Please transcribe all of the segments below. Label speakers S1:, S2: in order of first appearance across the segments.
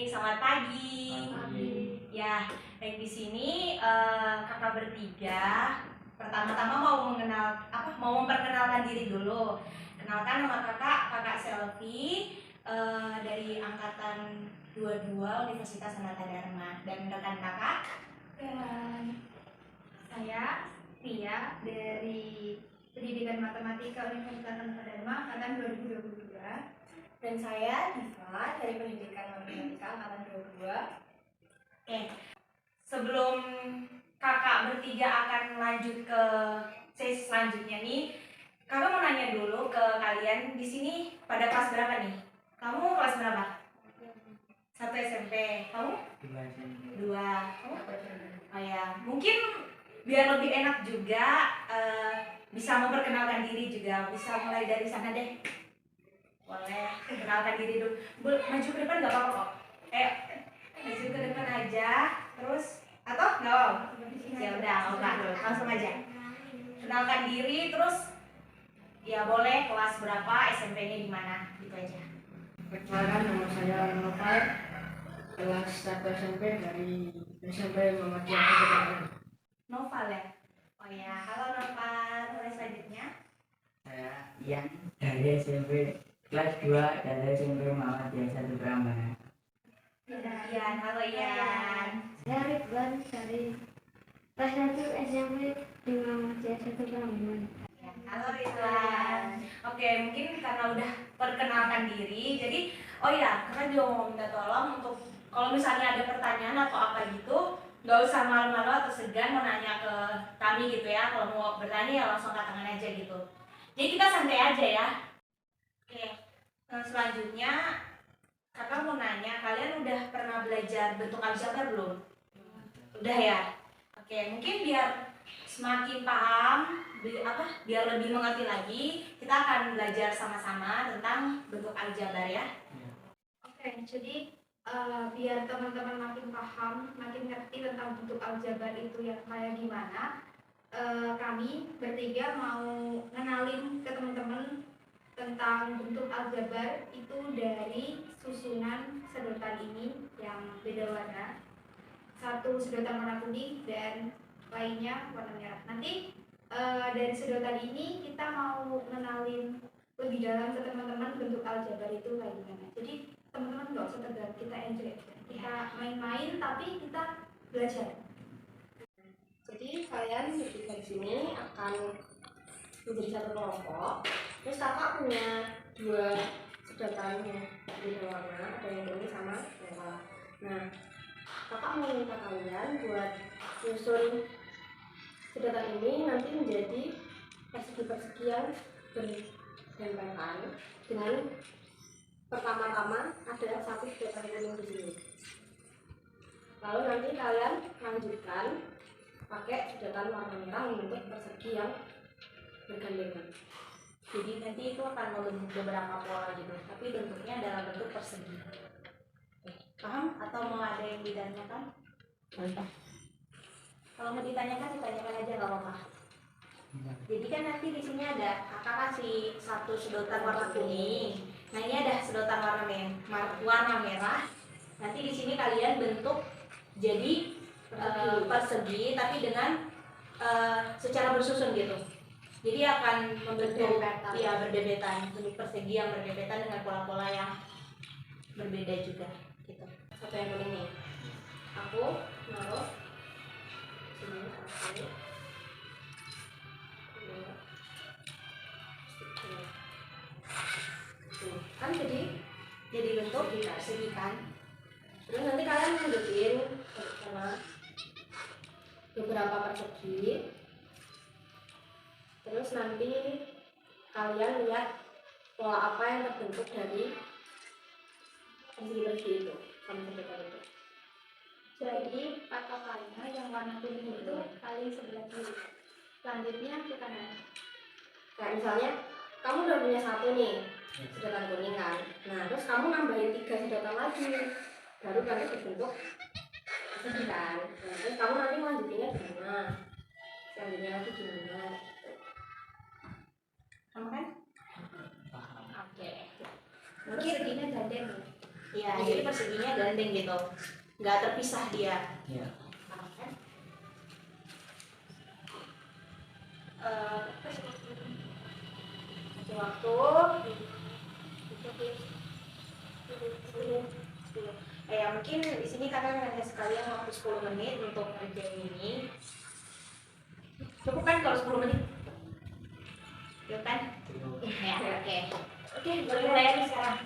S1: selamat pagi.
S2: Pagi.
S1: Ya, baik di sini kakak bertiga. Pertama-tama mau memperkenalkan diri dulu. Kenalkan nama kakak Selvi dari angkatan 22 Universitas Sanata Dharma, dan rekan kakak.
S3: Dan saya Tia dari Pendidikan Matematika Universitas Sanata Dharma angkatan 2022.
S4: Dan saya Diva dari Pendidikan Matematika angkatan 22.
S1: Oke, sebelum kakak bertiga akan lanjut ke sesi selanjutnya nih, kakak mau nanya dulu ke kalian di sini pada kelas berapa nih? Kamu kelas berapa? 1 SMP. Kamu?
S2: 2 SMP.
S1: 2. Kamu? Oh ya, mungkin biar lebih enak juga bisa memperkenalkan diri juga. Bisa mulai dari sana deh. Boleh, kenalkan diri dulu. Maju ke depan gak apa-apa kok. Maju ke depan aja. Terus, atau gak apa-apa? Ya udah, langsung aja. Kenalkan diri, terus ya boleh kelas berapa, SMP-nya di mana, gitu aja.
S2: Perkenalkan, nama saya Noval, kelas 1 SMP dari SMP Muhammadiyah Kebupaten.
S1: Noval ya? Oh ya, halo Noval. Terus selanjutnya?
S5: Saya Ian dari SMP kelas 2 dari SMP Muhammadiyah 1 Prambanan.
S1: Ian, halo Ian.
S3: Saya Ridwan dari kelas 1 SMP di Muhammadiyah 1 Prambanan.
S1: Halo Ridwan. Oke, mungkin karena udah perkenalkan diri, jadi oh ya, kakak juga mau minta tolong untuk kalau misalnya ada pertanyaan atau apa gitu, nggak usah malu-malu atau segan mau nanya ke kami gitu ya. Kalau mau bertanya ya langsung angkat tangan aja gitu. Jadi kita santai aja ya. Oke, selanjutnya kakak mau nanya, kalian udah pernah belajar bentuk aljabar belum? Udah ya? Oke, mungkin biar semakin paham, biar lebih mengerti lagi, kita akan belajar sama-sama tentang bentuk aljabar ya.
S3: Oke, jadi biar teman-teman makin paham, makin ngerti tentang bentuk aljabar itu yang kayak gimana, kami bertiga mau ngenalin ke teman-teman tentang bentuk aljabar itu dari susunan sedotan ini yang beda warna. Satu sedotan warna kuning dan lainnya warna merah. Nanti dari sedotan ini kita mau ngenalin lebih dalam ke teman-teman bentuk aljabar itu kayak gimana. Jadi teman-teman nggak usah tegang, kita enjoy aja. Kita main-main tapi kita belajar.
S4: Jadi kalian bertiga di sini akan menjadi satu kelompok. Terus kakak punya 2 sedotan yang beda warna, ada yang kuning sama merah. Nah, kakak mau minta kalian buat susun sedotan ini nanti menjadi persegi-persegi yang berdempetan dengan pertama-tama ada 1 sedotan kuning di sini. Lalu nanti kalian lanjutkan pakai sedotan warna merah membentuk persegi yang bergandengan.
S1: Jadi nanti itu akan membentuk beberapa pola gitu, tapi bentuknya adalah bentuk persegi. Paham? Atau mau ada yang ditanyakan? Kalau mau ditanyakan aja nggak apa-apa. Jadi kan nanti di sini ada kakak kasih 1 sedotan warna kuning. Nah ini ada sedotan warna merah. Nanti di sini kalian bentuk jadi persegi, tapi dengan secara bersusun gitu. Jadi akan membentuk berdebetan, bentuk persegi yang berdebetan dengan pola-pola yang berbeda juga gitu.
S4: Satu yang kuning nih, aku naruh sini, aku kan
S1: jadi bentuk persegi kan.
S4: terus nanti kalian lanjutin sama beberapa persegi. Terus nanti kalian lihat pola apa yang terbentuk dari persegi-persegi itu sama sedotan itu.
S3: Jadi patokannya yang warna kuning itu paling sebelah kiri. Selanjutnya ke kanan.
S4: Kayak misalnya kamu udah punya 1 nih sedotan kuning kan, nah terus kamu nambahin 3 sedotan lagi, baru nanti dibentuk persegi kan. Nah, terus kamu nanti lanjutinnya gimana, selanjutnya lagi gimana gitu.
S1: Kamu kan?
S5: Paham.
S1: Oke.
S3: Terus seginya gandeng.
S1: Ya, jadi perseginya gandeng gitu, nggak terpisah dia.
S5: Iya.
S1: Kasih waktu. Ya mungkin di sini kakak hanya sekalian waktu 10 menit untuk kerjain ini. Cukup kan kalau 10 menit? Cukup kan? Ya, oke. Oke, boleh mulai nih sekarang.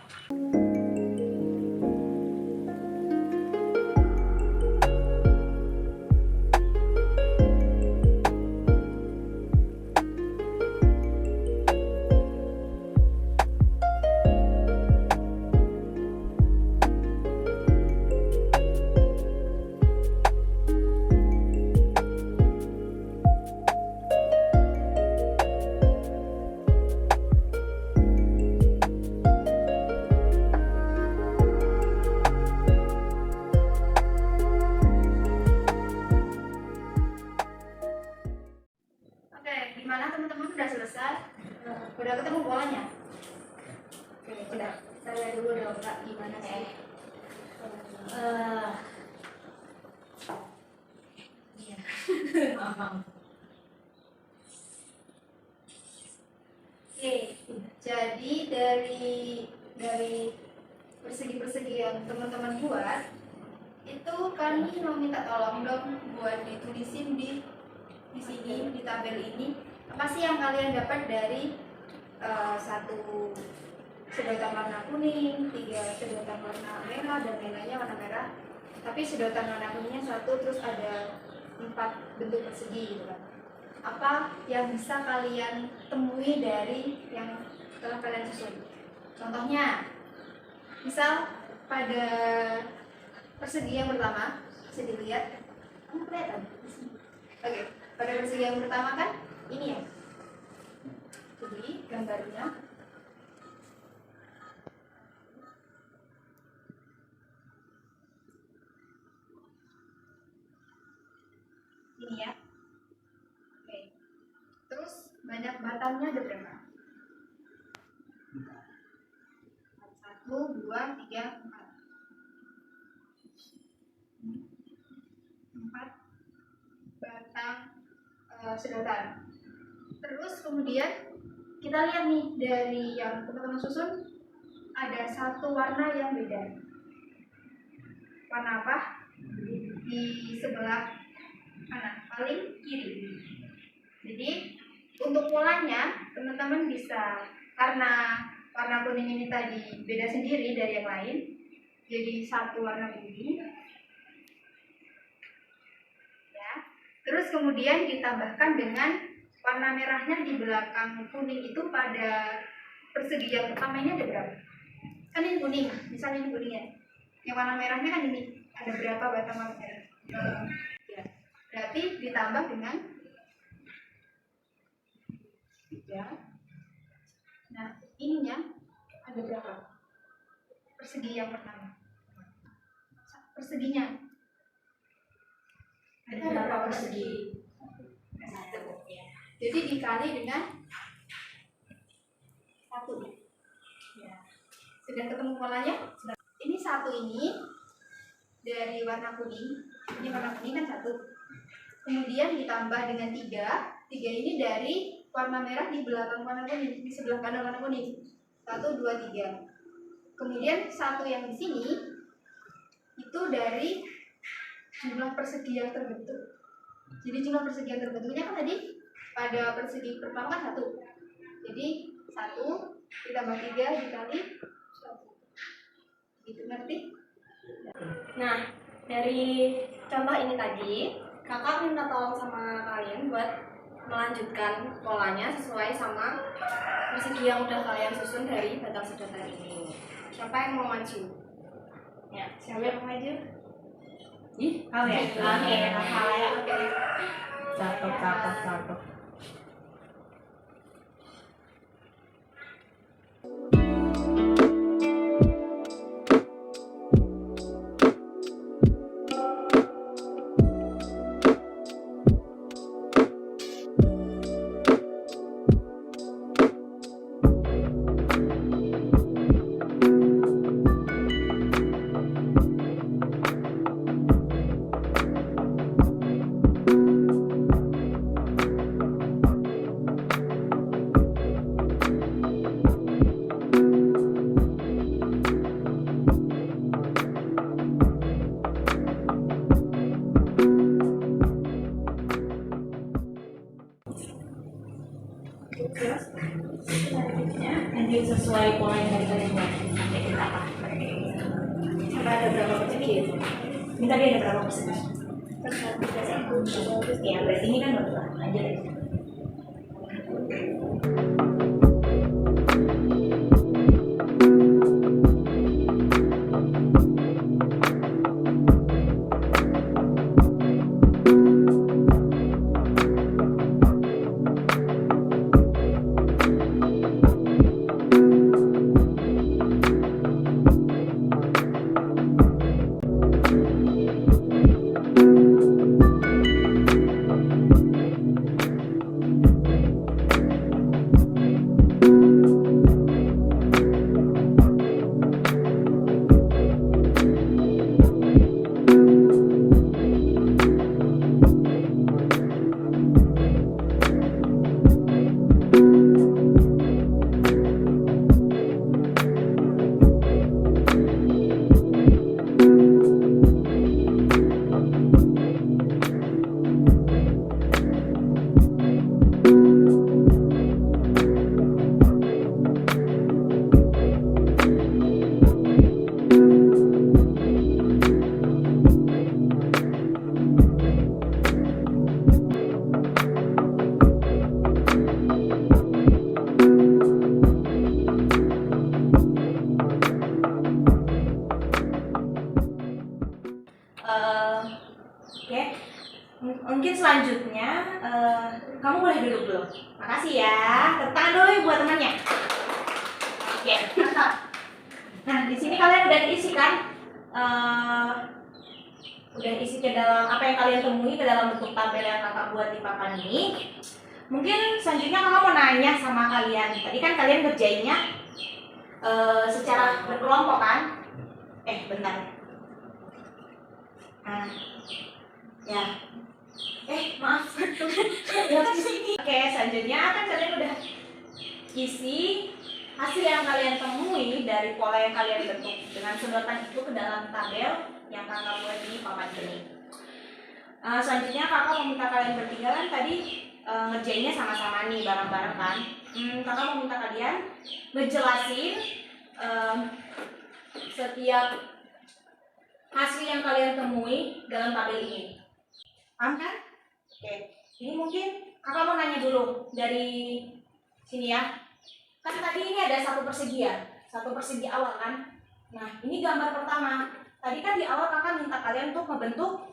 S3: Oke, gimana teman-teman udah selesai? Udah ketemu bolanya? Oke, udah. Saya dulu dong Kak, gimana sih? Iya. Oke, jadi dari persegi-persegi yang teman-teman buat itu kami mau minta tolong dong buat ditulisin di sini di tabel ini apa sih yang kalian dapat dari satu sedotan warna kuning, 3 sedotan warna merah dan lain-lainnya warna merah. Tapi sedotan warna kuningnya 1, terus ada 4 bentuk persegi gitu kan. Apa yang bisa kalian temui dari yang telah kalian susun? Contohnya, misal pada persegi yang pertama bisa dilihat, kelihatan? Oke, pada persegi yang pertama kan ini ya. Jadi gambarnya ini ya. Oke. Terus banyak batangnya ada berapa? 1, 2, 3, 4. 4 batang sedotan. Terus kemudian kita lihat nih dari yang teman-teman susun ada satu warna yang beda. Warna apa? Di sebelah kanan, paling kiri. Jadi untuk polanya teman-teman bisa, karena warna kuning ini tadi beda sendiri dari yang lain, jadi satu warna kuning. Ya. Terus kemudian ditambahkan dengan warna merahnya di belakang kuning itu pada persegi yang pertama ini ada berapa? Kan ini kuning, misalnya ini kuning ya. Yang warna merahnya kan ini ada berapa batang warna merah? Ya. Berarti ditambah dengan 3. Nah, ininya ada berapa? Persegi yang pertama. Perseginya ada berapa persegi? 1. Ya. Jadi dikali dengan 1. Ya. Sudah ketemu polanya? Ini 1 ini dari warna kuning. Ini warna kuning kan 1. Kemudian ditambah dengan 3. 3 ini dari warna merah di belakang warna kuning, di sebelah kanan warna kuning. 1, 2, 3. Kemudian 1 yang di sini itu dari jumlah persegi yang terbentuk. Jadi jumlah persegi yang terbentuknya kan tadi pada persegi pertama kan 1. Jadi 1 ditambah 3 dikali 1. Gitu, ngerti?
S1: Nah, dari contoh ini tadi, kakak minta tolong sama kalian buat melanjutkan polanya sesuai sama persegi yang udah kalian susun dari batang sedotan ini. Siapa yang mau maju? Ya, siapa yang mau maju?
S5: Ih,
S1: Kamu ya? Oke, kakak ya. Oke.
S5: cakep.
S4: ada berapa persegi itu?
S1: Ini tadi ada berapa persegi? Ya, berarti ini kan baru lanjut ya. Oke, mungkin selanjutnya kamu boleh duduk dulu. Makasih ya. Tepuk tangan dulu ya buat temannya. Oke, mantap. Nah, di sini kalian udah isi kan? Udah isi ke dalam apa yang kalian temui ke dalam bentuk tabel yang kakak buat di papan ini. Mungkin selanjutnya kakak mau nanya sama kalian. Tadi kan kalian kerjainnya secara berkelompok kan? Bentar. Nah, ya. Maaf. Ya di sini. Oke, selanjutnya kan kalian udah isi hasil yang kalian temui dari pola yang kalian bentuk dengan sedotan itu ke dalam tabel yang kakak buat di papan ini. Selanjutnya kakak mau minta kalian bertiga kan tadi ngerjainnya sama-sama nih bareng-bareng kan. Kakak mau minta kalian ngejelasin setiap hasil yang kalian temui dalam tabel ini. Paham kan? Oke, ini mungkin kakak mau nanya dulu dari sini ya. Kan tadi ini ada satu persegi ya, satu persegi awal kan. Nah, ini gambar pertama. Tadi kan di awal kakak minta kalian untuk membentuk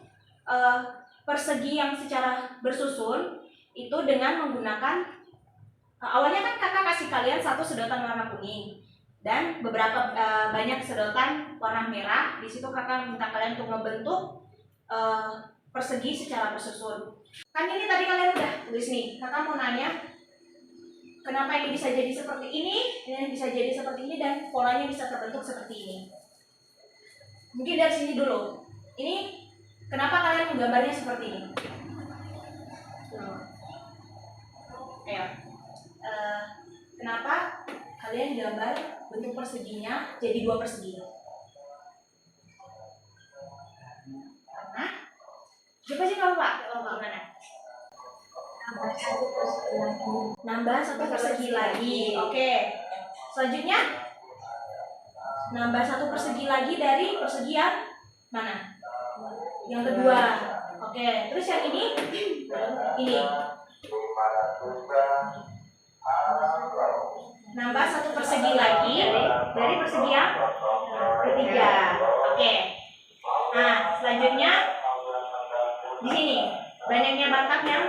S1: persegi yang secara bersusun itu dengan menggunakan awalnya kan kakak kasih kalian satu sedotan warna kuning dan beberapa banyak sedotan warna merah. Di situ kakak minta kalian untuk membentuk persegi secara bersusun. Kan ini tadi kalian udah tulis nih. Kakak mau nanya kenapa ini bisa jadi seperti ini bisa jadi seperti ini, dan polanya bisa terbentuk seperti ini. Mungkin dari sini dulu. Ini kenapa kalian menggambarnya seperti ini? Ayo. Kenapa kalian gambar bentuk perseginya jadi dua persegi? Karena coba sih kalau Pak, gimana? Nambah satu persegi lagi. Oke. Selanjutnya nambah satu persegi lagi dari persegi yang mana? Yang kedua. Oke. Terus yang ini? Ini. Nambah satu persegi lagi dari persegi yang ketiga. Oke. Nah, selanjutnya di sini banyaknya batang yang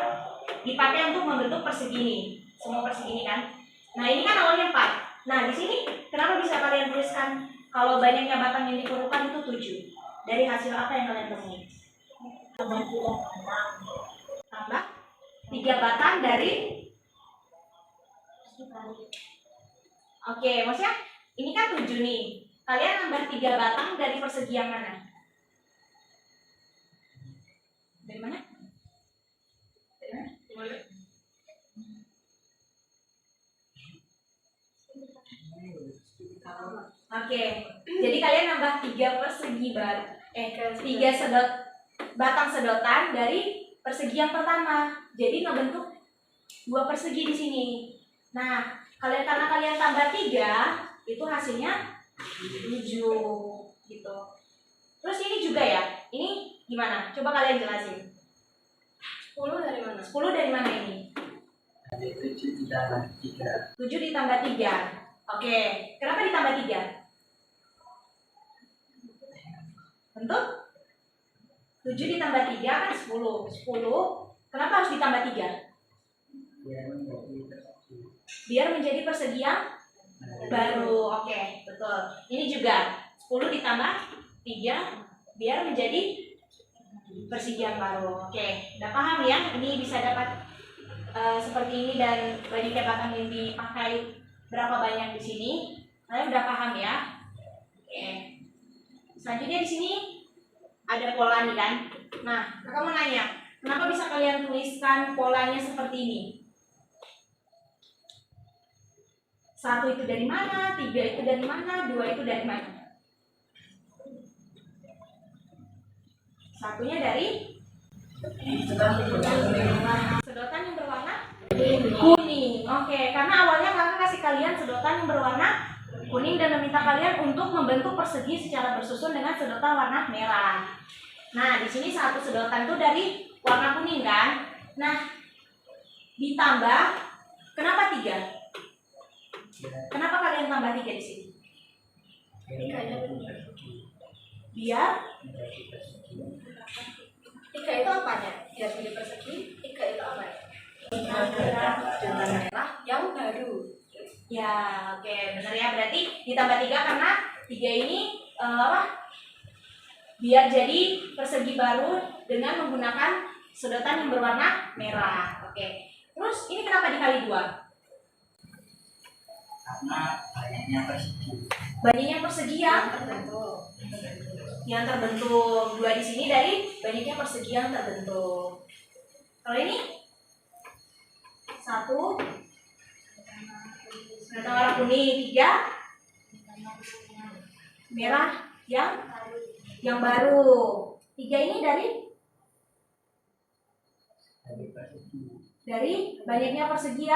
S1: dipakai untuk membentuk persegi ini. Semua persegi ini kan. Nah, ini kan awalnya 4. Nah, di sini kenapa bisa kalian tuliskan kalau banyaknya batang yang diperlukan itu 7? Dari hasil apa yang kalian temui? Tambah 3 batang dari. Oke, maksudnya ini kan 7 nih. Kalian nambah 3 batang dari persegi yang mana? Dari mana? Oke, jadi kalian nambah 3 persegi batang sedotan dari persegi yang pertama. Jadi ngebentuk 2 persegi di sini. Nah, karena kalian tambah 3, itu hasilnya 7 gitu. Terus ini juga ya, ini gimana? Coba kalian jelasin.
S4: 10 dari mana?
S1: 10 dari mana ini?
S5: Dari 7 ditambah 3.
S1: 7 ditambah 3. Oke, kenapa ditambah 3? Bentuk? 7 ditambah 3 kan 10. 10, kenapa harus ditambah 3? Biar menjadi persegi yang baru. Oke, betul. Ini juga 10 ditambah 3 biar menjadi persegi yang baru. Oke, udah paham ya? Ini bisa dapat seperti ini dan banyaknya batang yang dipakai berapa banyak di sini. Kalian udah paham ya? Oke. Selanjutnya di sini ada pola nih kan. Nah, kakak mau nanya, kenapa bisa kalian tuliskan polanya seperti ini? 1 itu dari mana, 3 itu dari mana, 2 itu dari mana? Satunya dari sedotan yang berwarna kuning. Oke, karena awalnya kakak kasih kalian sedotan yang berwarna kuning dan meminta kalian untuk membentuk persegi secara bersusun dengan sedotan warna merah. Nah, di sini satu sedotan itu dari warna kuning kan? Nah, ditambah kenapa 3? Kenapa kalian tambah 3 di sini? Biar
S4: 3 itu apanya? Biar jadi persegi, 3 itu apa? Merah yang baru.
S1: ya, oke, benar ya. Berarti ditambah 3 karena 3 ini biar jadi persegi baru dengan menggunakan sedotan yang berwarna merah. Oke. Terus ini kenapa dikali 2?
S5: Karena banyaknya persegi.
S1: Banyaknya persegi yang terbentuk. 2 di sini dari banyaknya persegi yang terbentuk. Kalau ini 1 sedotan warna kuning, 3 merah yang baru. 3 ini dari banyaknya persegi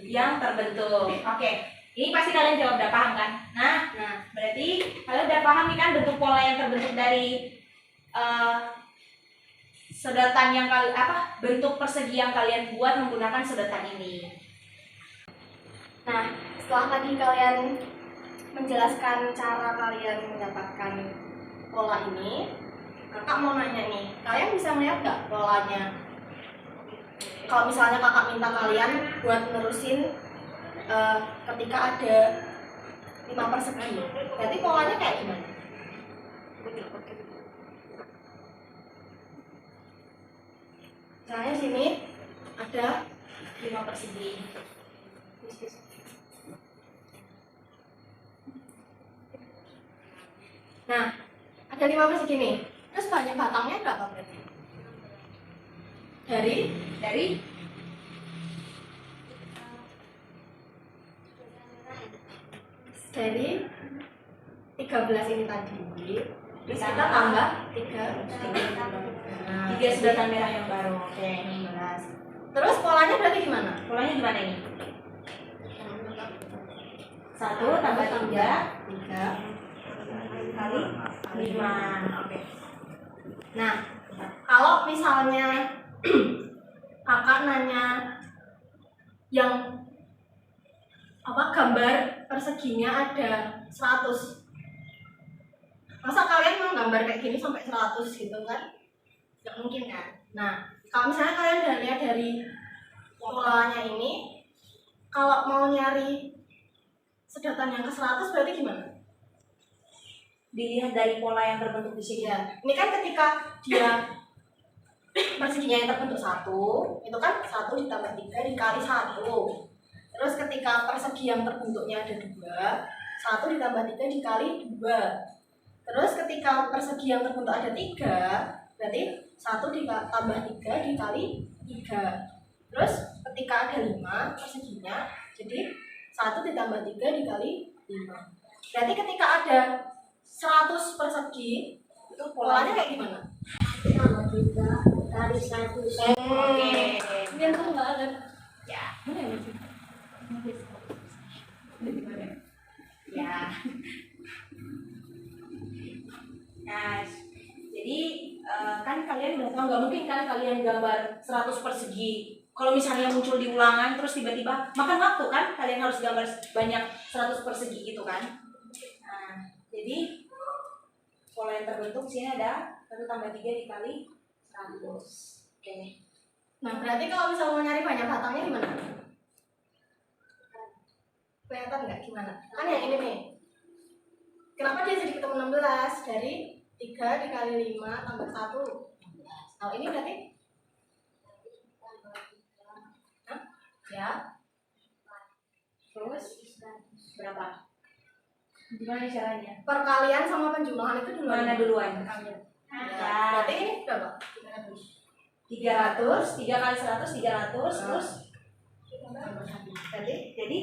S1: yang terbentuk. Oke, ini pasti kalian jawab udah paham kan? Nah, berarti kalian udah paham nih kan bentuk pola yang terbentuk dari sedotan yang bentuk persegi yang kalian buat menggunakan sedotan ini.
S4: Nah, setelah tadi kalian menjelaskan cara kalian mendapatkan pola ini, kakak mau nanya nih, kalian bisa melihat nggak polanya? Kalau misalnya kakak minta kalian buat nerusin ketika ada 5 persegi, berarti polanya kayak gimana? Misalnya sini ada 5 persegi. Nah, ada 5 persegi nih. Terus banyak batangnya berapa berarti? Dari 13 ini tadi. Terus kita tambah
S1: 3 sedotan merah yang baru. Oke, 16.
S4: Terus polanya berarti gimana?
S1: Polanya gimana ini? 1 tambah 3 kali 5. Oke.
S4: Nah, kalau misalnya kakak nanya yang gambar perseginya ada 100, masa kalian mau gambar kayak gini sampai 100 gitu kan? Nggak mungkin kan? Nah, kalau misalnya kalian udah lihat dari polanya ini, kalau mau nyari sedotan yang ke 100 berarti gimana?
S1: Dilihat dari pola yang terbentuk di sini.
S4: Ya, ini kan ketika dia perseginya yang terbentuk 1, itu kan 1 ditambah 3 dikali 1. Terus ketika persegi yang terbentuknya ada 2, 1 ditambah 3 dikali 2. Terus ketika persegi yang terbentuk ada 3, berarti 1 ditambah 3 dikali 3. Terus ketika ada 5 perseginya, jadi 1 ditambah 3 dikali 5. Berarti ketika ada 100 persegi, itu polanya kayak gimana?
S2: Tambah 3 kali 1.
S1: Oke.
S4: Ini tuh nggak ada.
S1: Ya. Ya. kan kalian udah tahu, nggak mungkin kan kalian gambar 100 persegi. Kalau misalnya muncul di ulangan terus tiba-tiba makan waktu kan, kalian harus gambar banyak 100 persegi gitu kan. Nah, jadi pola yang terbentuk sini ada 1 tambah 3 dikali 100. Oke.
S4: Nah, berarti kalau misalnya mau nyari banyak batangnya gimana? Kelihatan nggak gimana? Kan yang ini nih. Kenapa dia jadi ketemu 16? Dari 3 dikali 5 tambah 1. Kalau ini berarti? Hah? Ya. Terus?
S1: Berapa? Gimana caranya?
S4: Perkalian sama penjumlahan itu duluan.
S1: Mana duluan?
S4: Perkalian.
S1: Ya.
S4: Berarti ini berapa?
S1: 300, 3 kali 100, 300, terus
S4: Jadi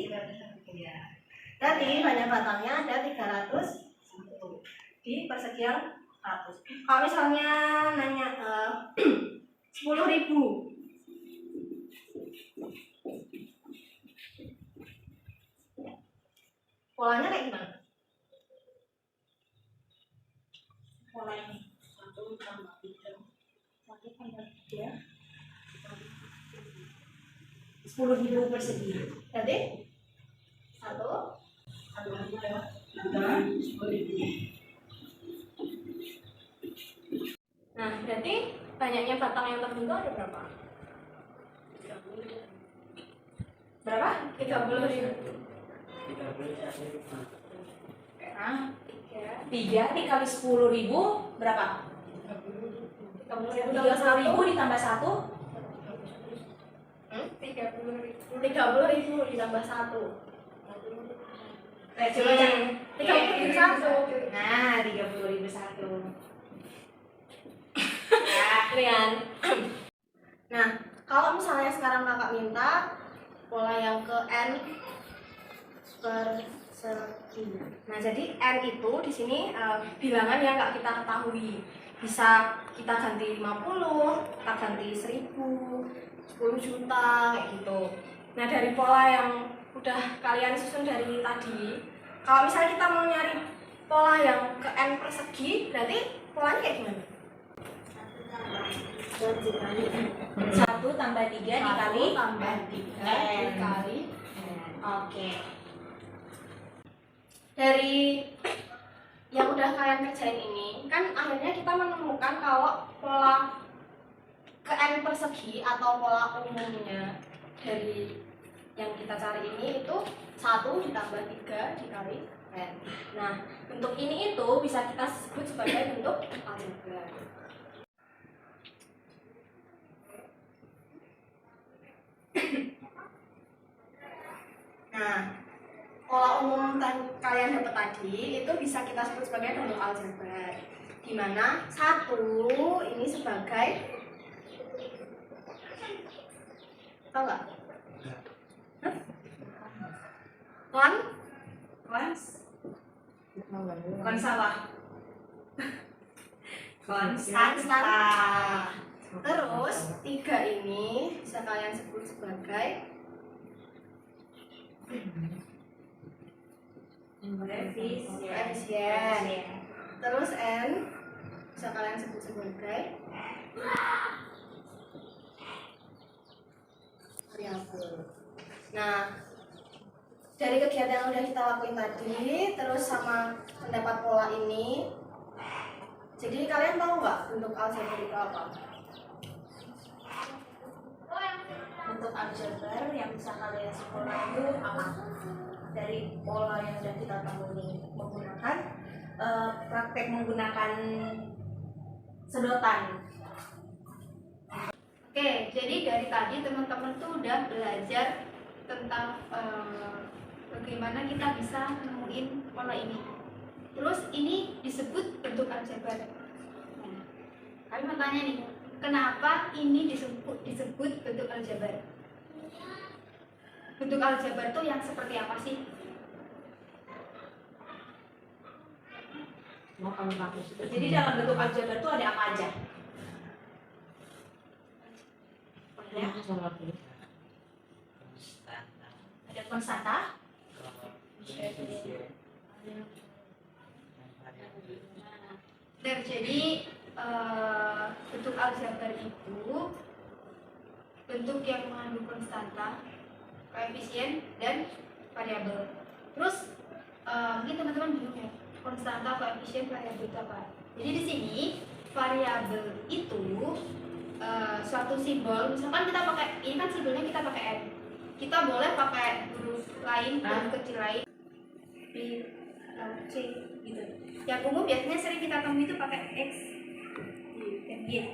S4: Berarti banyak batangnya ada 300 di persekian 100. Kalau misalnya nanya 10.000, polanya kayak gimana?
S1: pola ini 1 tambah 3 1 tambah 3 10.000 persegi.
S4: Berarti 1 Nah, berarti banyaknya batang yang terbentuk ada berapa?
S1: Berapa?
S4: 30.000.
S5: 31.000.
S1: Nah, 3 dikali 10.000 berapa?
S4: 30.000
S1: 30.000 ditambah 1
S4: 30.000 ditambah 1.
S1: coba jangan
S4: 30.000
S1: Nah, 30.001.
S4: Ini kan. Nah, kalau misalnya sekarang kakak minta pola yang ke n persegi. Nah, jadi n itu di sini bilangan yang nggak kita ketahui. Bisa kita ganti 50, kita ganti 1000, 10 juta kayak gitu. Nah, dari pola yang udah kalian susun dari tadi, kalau misalnya kita mau nyari pola yang ke n persegi, berarti polanya kayak gimana?
S1: 1 tambah 3 dikali
S4: 1 tambah 3 dikali n.
S1: Oke.
S4: Dari yang udah kalian kerjain ini, kan akhirnya kita menemukan kalau pola ke n persegi atau pola umumnya dari yang kita cari ini itu 1 ditambah 3 dikali n. Nah, bentuk ini itu bisa kita sebut sebagai bentuk aljabar. Nah, pola umum kalian dapat tadi itu bisa kita sebut sebagai bentuk aljabar, di mana 1 ini sebagai, tahu nggak?
S1: Bukan sawah.
S4: Konstan. Terus 3 ini bisa kalian sebut sebagai koefisien. Terus n bisa kalian sebut sebagai variabel. Nah, dari kegiatan yang udah kita lakuin tadi, terus sama pendapat pola ini, jadi kalian tahu nggak bentuk aljabar itu apa?
S1: Bentuk aljabar yang bisa kalian simpulkan itu apa? Dari pola yang sudah kita temui menggunakan praktek menggunakan sedotan.
S3: Oke, jadi dari tadi teman-teman tuh udah belajar tentang bagaimana kita bisa nemuin pola ini. Terus ini disebut bentuk aljabar. Nah, kami mau tanya nih, kenapa ini disebut bentuk aljabar? Bentuk aljabar tuh yang seperti apa sih?
S1: Jadi dalam bentuk aljabar itu ada apa aja? Ya. Ada konstanta,
S3: Jadi bentuk aljabar itu bentuk yang mengandung konstanta, koefisien, dan variabel. Terus mungkin teman-teman bingung ya, konstanta, koefisien, variabel itu apa? Jadi di sini variabel itu suatu simbol. Misalkan kita pakai, ini kan simbolnya kita pakai n. Kita boleh pakai huruf lain, huruf kecil lain, b, c gitu. Yang umum biasanya sering kita temui itu pakai x, dan y,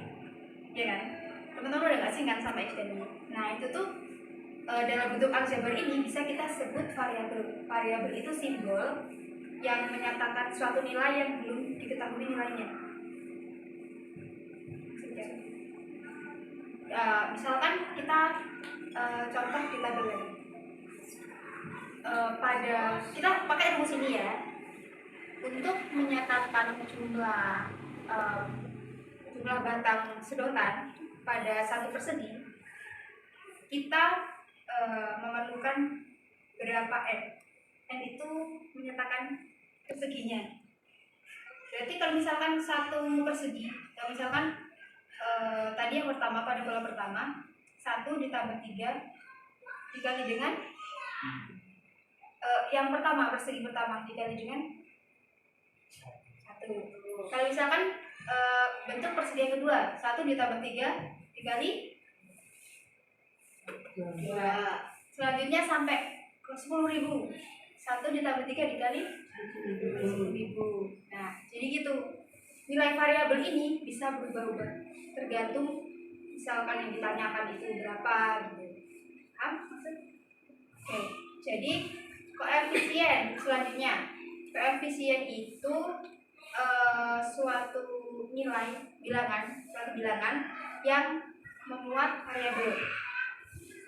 S3: ya kan? Teman-teman udah nggak sih kan sama x dan y? Nah itu tuh dalam bentuk aljabar ini bisa kita sebut variabel. Variabel itu simbol yang menyatakan suatu nilai yang belum diketahui nilainya. Misalkan kita contoh di tabel ini. Pada kita pakai rumus ini ya, untuk menyatakan jumlah batang sedotan pada satu persegi, kita memerlukan berapa n. N itu menyatakan perseginya. Berarti kalau misalkan satu persegi, kalau misalkan tadi yang pertama pada bola pertama 1 ditambah 3 dikali dengan yang pertama, persegi pertama dikali dengan 1. Kalau misalkan bentuk persegi yang kedua 1 ditambah 3 dikali 2. Selanjutnya sampai ke 10.000. 1 ditambah 3 dikali 10.000. Nah, jadi gitu. Nilai variabel ini bisa berubah-ubah tergantung misalkan yang ditanyakan itu berapa gitu. Paham maksud? Oke, jadi koefisien selanjutnya. Koefisien itu suatu nilai suatu bilangan yang memuat variabel.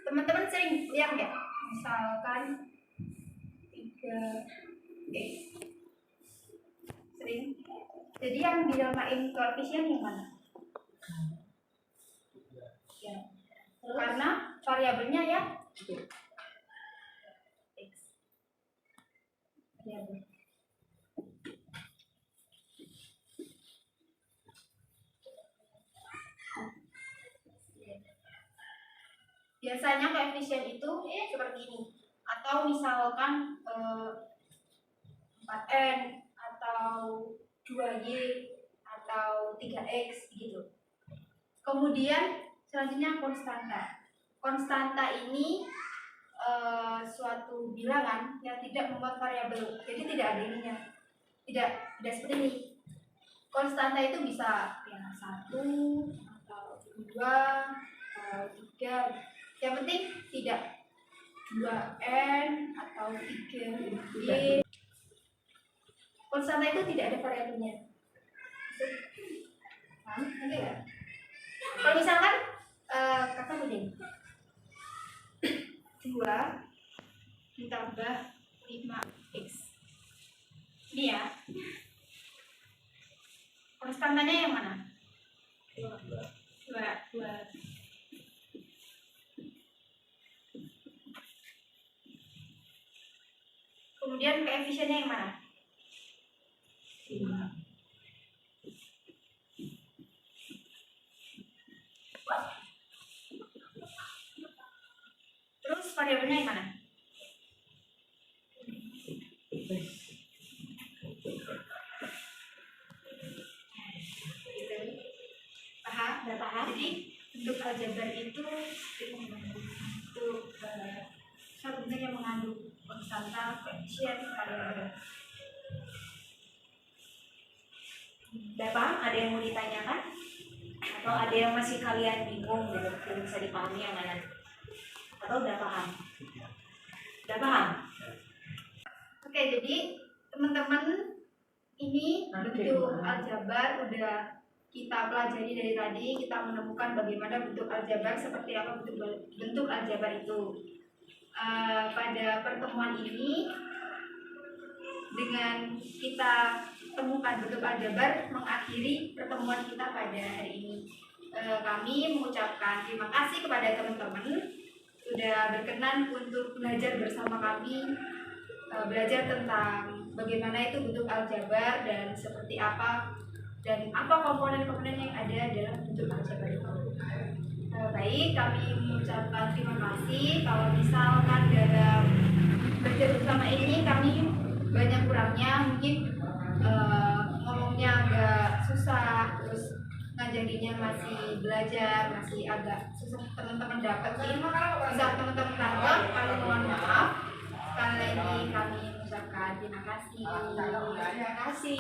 S3: Teman-teman sering lihat nggak? Misalkan 3x. Sering. Jadi yang dinamain koefisien yang mana? Ya. Karena variabelnya ya x. Variabel. Biasanya koefisien itu seperti ini. Atau misalkan 4n atau 2y atau 3x gitu. Kemudian selanjutnya konstanta. Konstanta ini suatu bilangan yang tidak memuat variabel. Jadi tidak ada ininya. Tidak seperti ini. Konstanta itu bisa yang 1 atau 2 atau 3. Yang penting tidak 2n atau 3y. Konstanta itu tidak ada variabelnya. Oke ya. Kalau misalkan kata begini, 2 ditambah 5x. Ini ya. Konstantanya yang mana? 2. Kemudian koefisiennya yang mana? 5. Terus variabelnya yang mana? Paham? Jadi bentuk aljabar itu untuk suatu bentuk yang mengandung konstanta, koefisien, variabel.
S1: Udah paham? Ada yang mau ditanyakan? Atau ada yang masih kalian bingung gitu, belum bisa dipahami yang mana? Atau udah paham? Udah paham?
S3: Oke, jadi teman-teman ini bentuk aljabar udah kita pelajari dari tadi. Kita menemukan bagaimana bentuk aljabar, seperti apa bentuk aljabar itu. Pada pertemuan ini dengan kita temukan bentuk aljabar mengakhiri pertemuan kita pada hari ini. Kami mengucapkan terima kasih kepada teman-teman sudah berkenan untuk belajar bersama kami, belajar tentang bagaimana itu bentuk aljabar dan seperti apa dan apa komponen-komponen yang ada dalam bentuk aljabar itu. Baik, kami mengucapkan terima kasih. Kalau misalkan dalam kerja bersama ini kami banyak kurangnya, mungkin ngomongnya agak susah, terus ngajarinya masih belajar, masih agak susah teman-teman dapetin, susah teman-teman tangkap. Kami mohon maaf. Sekali lagi kami mengucapkan terima kasih. Terima kasih.